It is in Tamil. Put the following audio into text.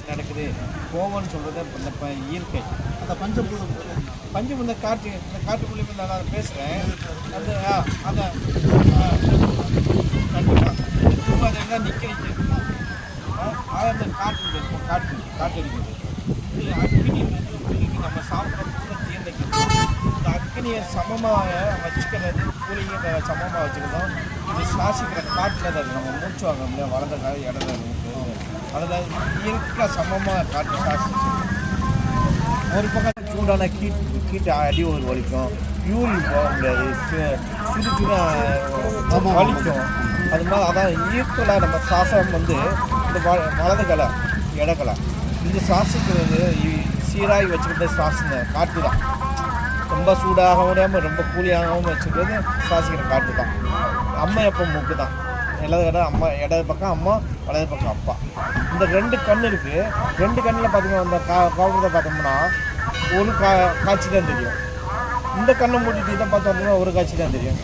நடக்குது கோவம்னு சொல்கிறது இந்த இயற்கை அந்த பஞ்சபூதம் இந்த காட்டு மூலியமாக நான் பேசுகிறேன் அந்த அதை கண்டிப்பாக திரும்ப அதை என்ன நிற்கிறீங்க அந்த காட்டடிக்குது இது அக்னி நம்ம சாப்பிட்ற கூட தீர்ந்தைக்கிறது இந்த அக்னியை சமமாக வச்சுக்கிறது கூலிங்க சமமாக வச்சுக்கிறதும் இது சுவாசிக்கிற காட்டில் தான் நம்ம மூச்சு வாங்க வளர்ந்த காலம் இடத்துல அதில் இயற்கை சமமாக காட்டு சுவாசிச்சு ஒரு பக்கம் சூடான கீட்டு அடி ஒரு வலிக்கும் யூரின் போக முடியாது சுடு வலிக்கும் அது மாதிரி அதான் இயற்கையில் நம்ம சுவாசம் இந்த வலது கலை இடக்கலை இந்த சுவாசிக்கிறது சீராகி வச்சுக்கிட்ட சுவாசங்க காற்று தான் ரொம்ப சூடாக முடியாமல் ரொம்ப கூலியாகவும் வச்சுக்கிறது சுவாசிக்கிற காற்று தான் அம்மா எப்போ மூக்கு தான் இடது கடை அம்மா இடது பக்கம் அம்மா வலது பக்கம் அப்பா இந்த 2 கண் இருக்குது 2 கண்ணில் பார்த்தீங்கன்னா அந்த கோபுரத்தை பார்த்தோம்னா ஒரு காட்சி தான் தெரியும் இந்த கண்ணை மூடிட்டு இதை பார்த்தோம்னா ஒரு காட்சி தான் தெரியும்